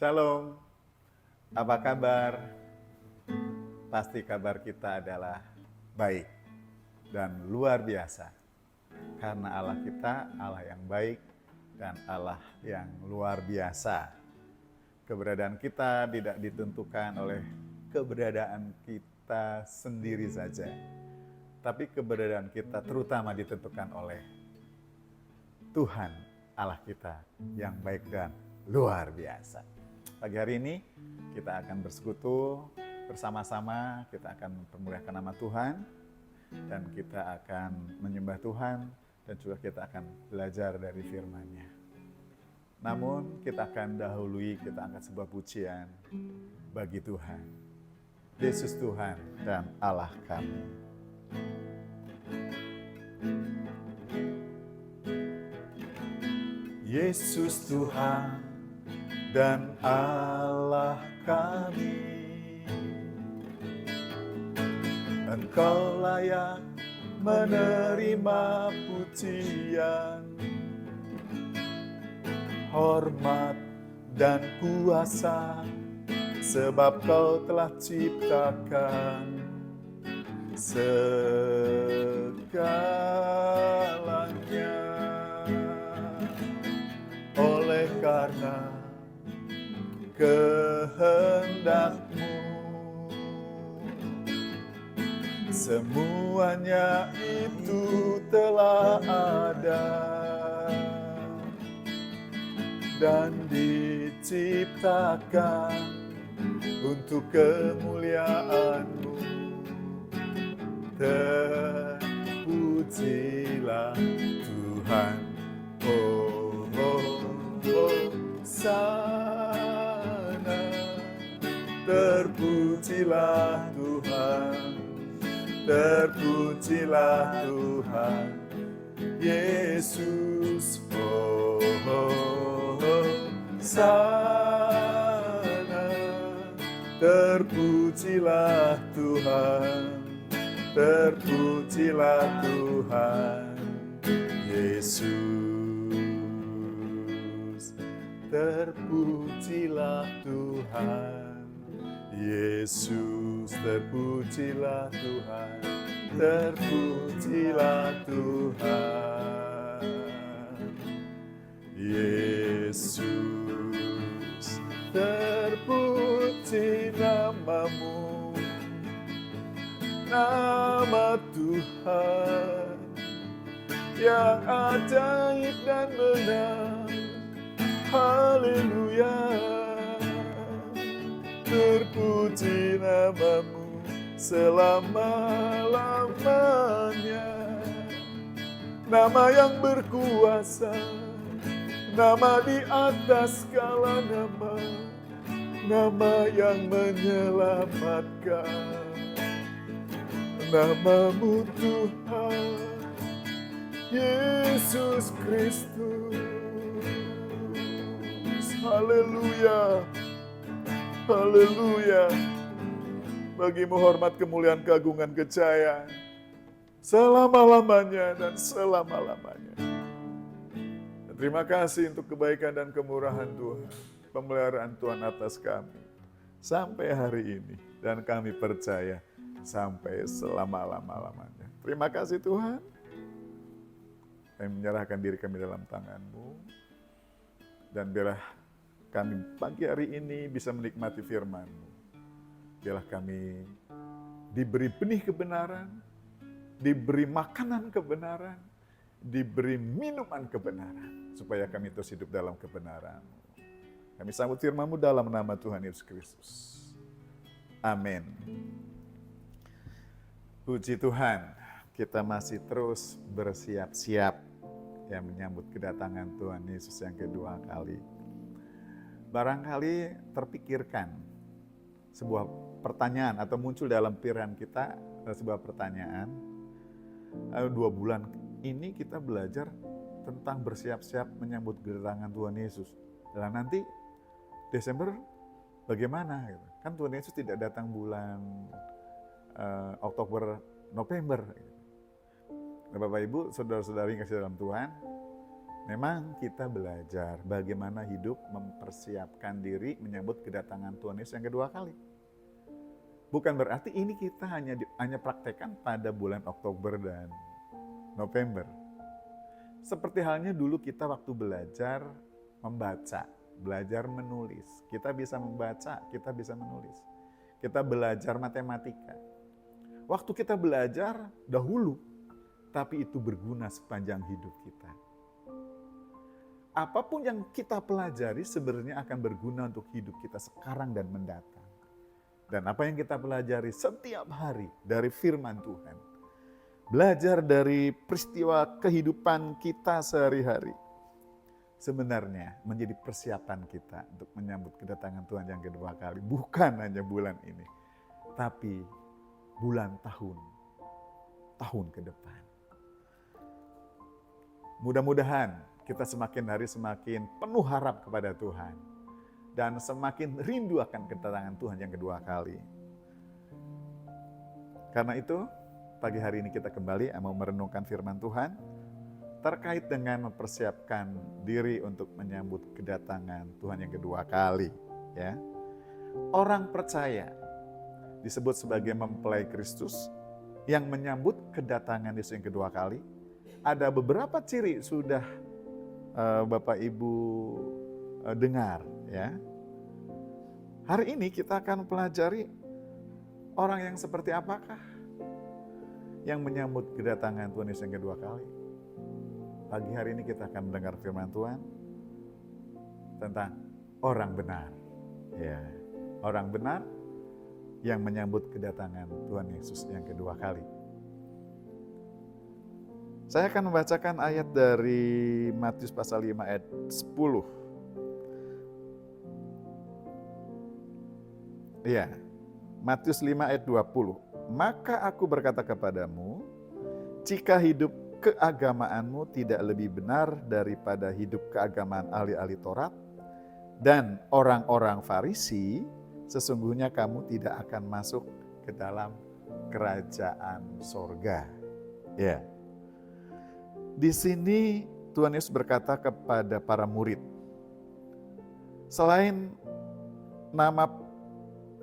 Shalom, apa kabar? Pasti kabar kita adalah baik dan luar biasa. Karena Allah kita Allah yang baik dan Allah yang luar biasa. Keberadaan kita tidak ditentukan oleh keberadaan kita sendiri saja. Tapi keberadaan kita terutama ditentukan oleh Tuhan Allah kita yang baik dan luar biasa. Pagi hari ini kita akan bersekutu bersama-sama, kita akan mempermuliakan nama Tuhan, dan kita akan menyembah Tuhan, dan juga kita akan belajar dari firman-Nya. Namun kita akan dahului, kita angkat sebuah pujian bagi Tuhan. Yesus Tuhan dan Allah kami. Yesus Tuhan dan Allah kami, Engkau layak menerima pujian, hormat dan kuasa, sebab Kau telah ciptakan segalanya. Oleh karena kehendak-Mu, semuanya itu telah ada dan diciptakan untuk kemuliaan-Mu. Terpujilah Tuhan, oh, oh, oh, sana. Terpujilah Tuhan, terpujilah Tuhan Yesus, oh, oh, oh, sana. Terpujilah Tuhan, terpujilah Tuhan Yesus, terpujilah Tuhan Yesus, terpujilah Tuhan, terpujilah Tuhan Yesus, terpuji nama-Mu, nama Tuhan yang ajaib dan benar. Haleluya. Terpuji nama-Mu selama-lamanya. Nama yang berkuasa, nama di atas segala nama, nama yang menyelamatkan. Nama-Mu Tuhan Yesus Kristus. Haleluya. Haleluya. Bagi-Mu hormat, kemuliaan, keagungan, kejayaan selama-lamanya dan selama-lamanya. Dan terima kasih untuk kebaikan dan kemurahan Tuhan, pemeliharaan Tuhan atas kami sampai hari ini, dan kami percaya sampai selama-lamanya. Terima kasih Tuhan. Kami menyerahkan diri kami dalam tangan-Mu, dan biarlah kami pagi hari ini bisa menikmati firman-Mu. Biarlah kami diberi benih kebenaran, diberi makanan kebenaran, diberi minuman kebenaran, supaya kami terus hidup dalam kebenaran-Mu. Kami sambut firman-Mu dalam nama Tuhan Yesus Kristus. Amin. Puji Tuhan, kita masih terus bersiap-siap yang menyambut kedatangan Tuhan Yesus yang kedua kali. Barangkali terpikirkan sebuah pertanyaan atau muncul dalam pikiran kita sebuah pertanyaan. 2 bulan ini kita belajar tentang bersiap-siap menyambut kedatangan Tuhan Yesus. Dan nanti Desember bagaimana? Kan Tuhan Yesus tidak datang bulan Oktober, November. Nah, Bapak Ibu, saudara-saudari yang kasih dalam Tuhan, Memang kita belajar bagaimana hidup mempersiapkan diri menyambut kedatangan Tuhan Yesus yang kedua kali. Bukan berarti ini kita hanya praktekkan pada bulan Oktober dan November. Seperti halnya dulu kita waktu belajar membaca, belajar menulis. Kita bisa membaca, kita bisa menulis. Kita belajar matematika. Waktu kita belajar dahulu, tapi itu berguna sepanjang hidup kita. Apapun yang kita pelajari sebenarnya akan berguna untuk hidup kita sekarang dan mendatang. Dan apa yang kita pelajari setiap hari dari firman Tuhan. Belajar dari peristiwa kehidupan kita sehari-hari. Sebenarnya menjadi persiapan kita untuk menyambut kedatangan Tuhan yang kedua kali. Bukan hanya bulan ini, tapi bulan tahun ke depan. Mudah-mudahan kita semakin hari semakin penuh harap kepada Tuhan. Dan semakin rindu akan kedatangan Tuhan yang kedua kali. Karena itu, pagi hari ini kita kembali mau merenungkan firman Tuhan terkait dengan mempersiapkan diri untuk menyambut kedatangan Tuhan yang kedua kali. Ya, orang percaya disebut sebagai mempelai Kristus yang menyambut kedatangan Yesus yang kedua kali. Ada beberapa ciri sudah Bapak Ibu dengar, ya. Hari ini kita akan pelajari orang yang seperti apakah yang menyambut kedatangan Tuhan Yesus yang kedua kali. Pagi hari ini kita akan mendengar firman Tuhan tentang orang benar, ya, orang benar yang menyambut kedatangan Tuhan Yesus yang kedua kali. Saya akan membacakan ayat dari Matius pasal 5 ayat 10. Iya, Matius 5 ayat 20. Maka aku berkata kepadamu, jika hidup keagamaanmu tidak lebih benar daripada hidup keagamaan ahli-ahli Taurat dan orang-orang Farisi, sesungguhnya kamu tidak akan masuk ke dalam kerajaan sorga. Ya. Di sini Tuhan Yesus berkata kepada para murid, selain nama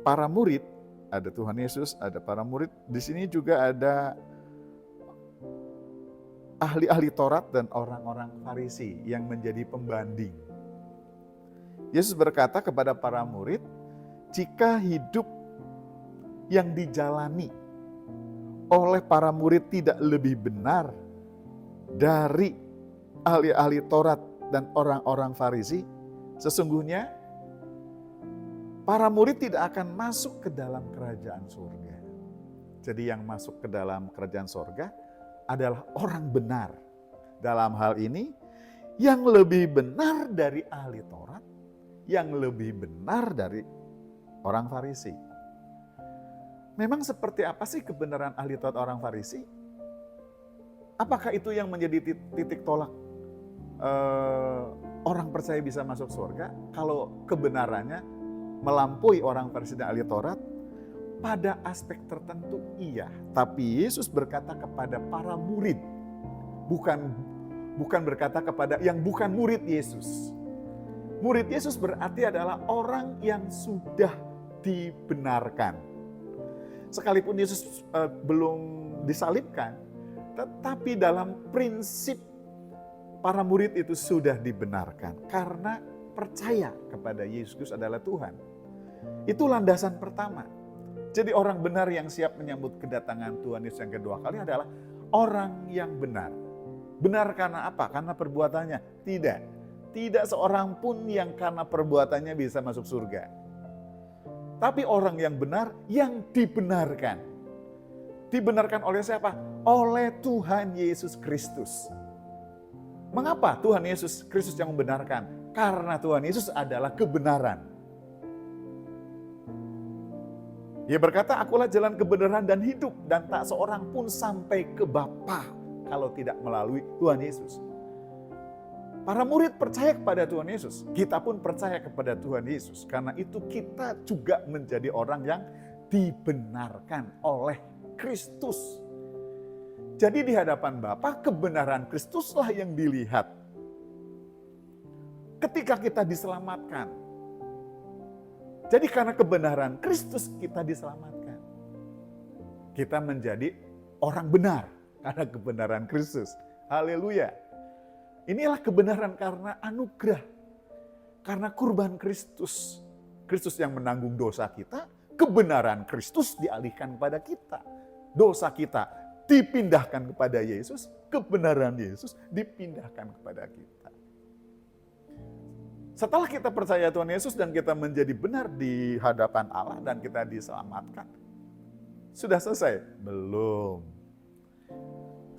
para murid, ada Tuhan Yesus, ada para murid, di sini juga ada ahli-ahli Taurat dan orang-orang Farisi yang menjadi pembanding. Yesus berkata kepada para murid, jika hidup yang dijalani oleh para murid tidak lebih benar dari ahli-ahli Taurat dan orang-orang Farisi, sesungguhnya para murid tidak akan masuk ke dalam kerajaan surga. Jadi yang masuk ke dalam kerajaan surga adalah orang benar. Dalam hal ini, yang lebih benar dari ahli Taurat, yang lebih benar dari orang Farisi. Memang seperti apa sih kebenaran ahli Taurat orang Farisi? Apakah itu yang menjadi titik tolak orang percaya bisa masuk surga? Kalau kebenarannya melampaui orang Farisi dan ahli Taurat, pada aspek tertentu iya. Tapi Yesus berkata kepada para murid, bukan berkata kepada yang bukan murid Yesus. Murid Yesus berarti adalah orang yang sudah dibenarkan. Sekalipun Yesus belum disalibkan, tetapi dalam prinsip para murid itu sudah dibenarkan karena percaya kepada Yesus adalah Tuhan. Itu landasan pertama. Jadi orang benar yang siap menyambut kedatangan Tuhan Yesus yang kedua kali adalah orang yang benar. Benar karena apa? Karena perbuatannya? Tidak. Tidak seorang pun yang karena perbuatannya bisa masuk surga. Tapi orang yang benar yang dibenarkan. Dibenarkan oleh siapa? Oleh Tuhan Yesus Kristus. Mengapa Tuhan Yesus Kristus yang membenarkan? Karena Tuhan Yesus adalah kebenaran. Ia berkata, akulah jalan kebenaran dan hidup, dan tak seorang pun sampai ke Bapa kalau tidak melalui Tuhan Yesus. Para murid percaya kepada Tuhan Yesus, kita pun percaya kepada Tuhan Yesus. Karena itu kita juga menjadi orang yang dibenarkan oleh Kristus. Jadi di hadapan Bapa, kebenaran Kristuslah yang dilihat. ketika kita diselamatkan. Jadi karena kebenaran Kristus kita diselamatkan. Kita menjadi orang benar karena kebenaran Kristus. Haleluya. Inilah kebenaran karena anugerah. Karena kurban Kristus. Kristus yang menanggung dosa kita, kebenaran Kristus dialihkan kepada kita. Dosa kita dipindahkan kepada Yesus, kebenaran Yesus dipindahkan kepada kita. Setelah kita percaya Tuhan Yesus dan kita menjadi benar di hadapan Allah dan kita diselamatkan, sudah selesai? Belum.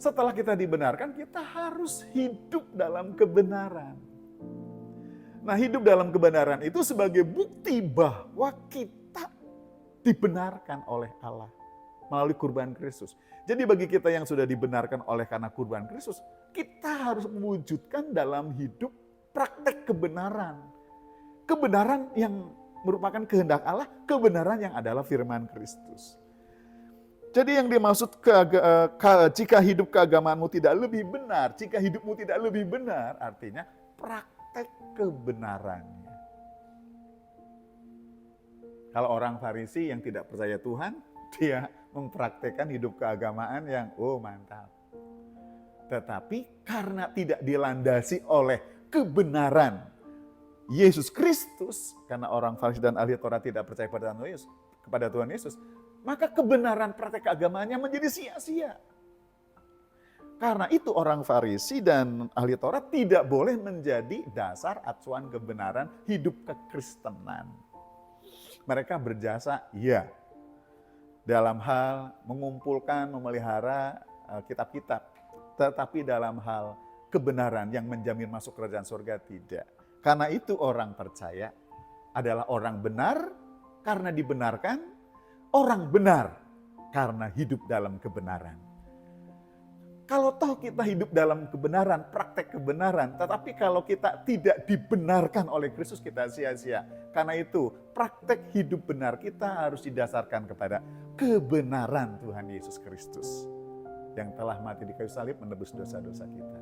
Setelah kita dibenarkan, kita harus hidup dalam kebenaran. Nah, hidup dalam kebenaran itu sebagai bukti bahwa kita dibenarkan oleh Allah melalui kurban Kristus. Jadi bagi kita yang sudah dibenarkan oleh karena kurban Kristus, kita harus mewujudkan dalam hidup praktek kebenaran. Kebenaran yang merupakan kehendak Allah, kebenaran yang adalah firman Kristus. Jadi yang dimaksud jika hidup keagamaanmu tidak lebih benar, jika hidupmu tidak lebih benar, artinya praktek kebenarannya. Kalau orang Farisi yang tidak percaya Tuhan, dia mempraktekkan hidup keagamaan yang mantap. Tetapi karena tidak dilandasi oleh kebenaran Yesus Kristus, karena orang Farisi dan ahli Taurat tidak percaya kepada Tuhan Yesus, maka kebenaran praktek keagamaannya menjadi sia-sia. Karena itu orang Farisi dan ahli Taurat tidak boleh menjadi dasar acuan kebenaran hidup kekristenan. Mereka berjasa, ya, dalam hal mengumpulkan, memelihara kitab-kitab. Tetapi dalam hal kebenaran yang menjamin masuk kerajaan surga, tidak. Karena itu orang percaya adalah orang benar karena dibenarkan, orang benar karena hidup dalam kebenaran. Kalau toh kita hidup dalam kebenaran, praktek kebenaran, tetapi kalau kita tidak dibenarkan oleh Kristus, kita sia-sia. Karena itu, praktek hidup benar kita harus didasarkan kepada kebenaran Tuhan Yesus Kristus yang telah mati di kayu salib menebus dosa-dosa kita.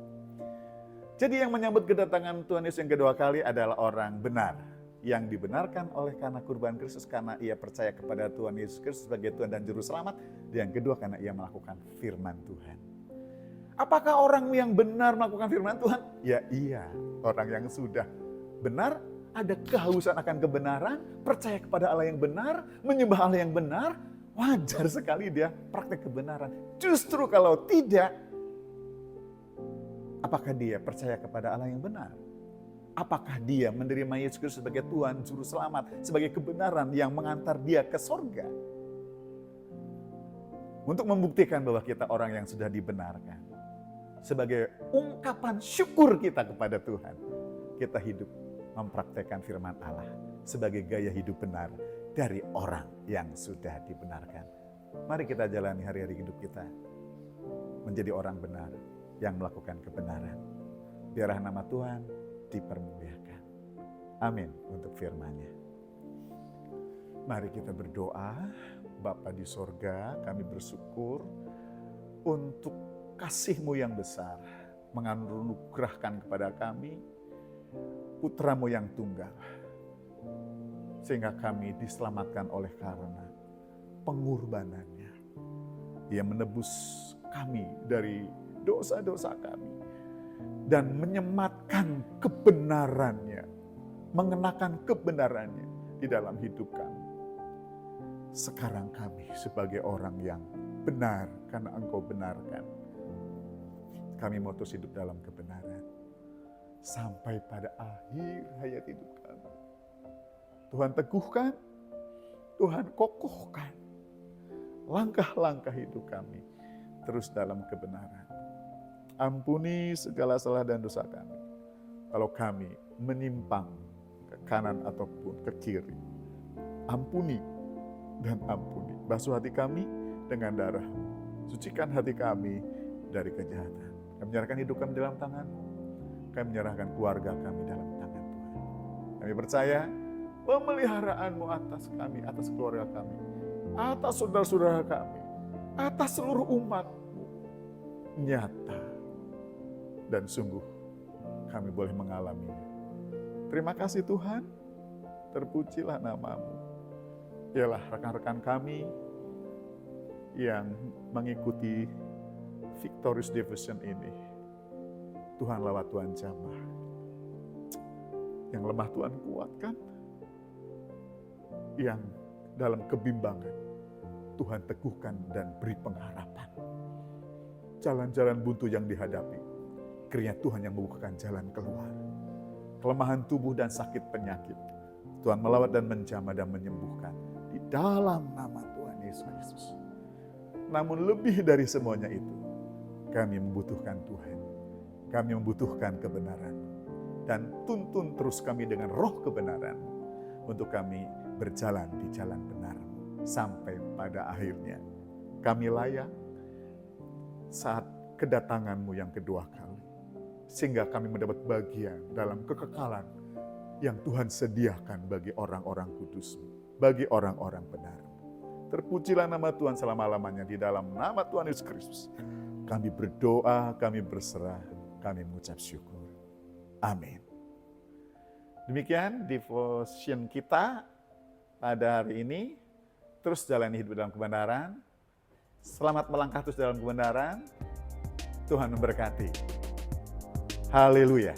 Jadi yang menyambut kedatangan Tuhan Yesus yang kedua kali adalah orang benar, yang dibenarkan oleh karena kurban Kristus, karena ia percaya kepada Tuhan Yesus Kristus sebagai Tuhan dan Juru Selamat. Dan yang kedua karena ia melakukan firman Tuhan. Apakah orang yang benar melakukan firman Tuhan? Ya iya, orang yang sudah benar, ada kehausan akan kebenaran, percaya kepada Allah yang benar, menyembah Allah yang benar, wajar sekali dia praktek kebenaran. Justru kalau tidak, apakah dia percaya kepada Allah yang benar? Apakah dia menerima Yesus Kristus sebagai Tuhan, Juru Selamat, sebagai kebenaran yang mengantar dia ke sorga? Untuk membuktikan bahwa kita orang yang sudah dibenarkan, sebagai ungkapan syukur kita kepada Tuhan, kita hidup mempraktekkan firman Allah sebagai gaya hidup benar dari orang yang sudah dibenarkan. Mari kita jalani hari-hari hidup kita menjadi orang benar yang melakukan kebenaran. Biarlah nama Tuhan dipermuliakan. Amin untuk firman-Nya. Mari kita berdoa. Bapa di sorga, kami bersyukur untuk kasih-Mu yang besar, menganugerahkan kepada kami Putra-Mu yang tunggal, sehingga kami diselamatkan oleh karena pengorbanannya. Ia menebus kami dari dosa-dosa kami dan menyematkan kebenarannya, mengenakan kebenarannya di dalam hidup kami. Sekarang kami sebagai orang yang benar karena Engkau benarkan, kami mau terus hidup dalam kebenaran sampai pada akhir hayat hidup kami. Tuhan teguhkan, Tuhan kokohkan langkah-langkah hidup kami terus dalam kebenaran. Ampuni segala salah dan dosa kami kalau kami menyimpang ke kanan ataupun ke kiri. Ampuni dan ampuni. Basuh hati kami dengan darah-Mu. Sucikan hati kami dari kejahatan. Kami menyerahkan hidup kami dalam tangan-Mu. Kami menyerahkan keluarga kami dalam tangan Tuhan. Kami percaya pemeliharaan-Mu atas kami, atas keluarga kami, atas saudara-saudara kami, atas seluruh umat-Mu nyata. Dan sungguh kami boleh mengalaminya Terima kasih Tuhan, terpujilah nama-Mu. Ialah rekan-rekan kami yang mengikuti Victorious Devotion ini. Tuhan lawat, Tuhan jamah. Yang lemah Tuhan kuatkan. Yang dalam kebimbangan Tuhan teguhkan dan beri pengharapan. Jalan-jalan buntu yang dihadapi, kiranya Tuhan yang membukakan jalan keluar. Kelemahan tubuh dan sakit penyakit, Tuhan melawat dan menjamah dan menyembuhkan. Di dalam nama Tuhan Yesus Kristus. Namun lebih dari semuanya itu, kami membutuhkan Tuhan. Kami membutuhkan kebenaran. Dan tuntun terus kami dengan roh kebenaran untuk kami berjalan di jalan benar sampai pada akhirnya kami layak saat kedatangan-Mu yang kedua kali, sehingga kami mendapat bagian dalam kekekalan yang Tuhan sediakan bagi orang-orang kudus-Mu, bagi orang-orang benar. Terpujilah nama Tuhan selama-lamanya. Di dalam nama Tuhan Yesus Kristus kami berdoa, kami berserah, kami mengucap syukur. Amin. Demikian devotion kita pada hari ini. Terus jalani hidup dalam kebenaran. Selamat melangkah terus dalam kebenaran. Tuhan memberkati. Haleluya.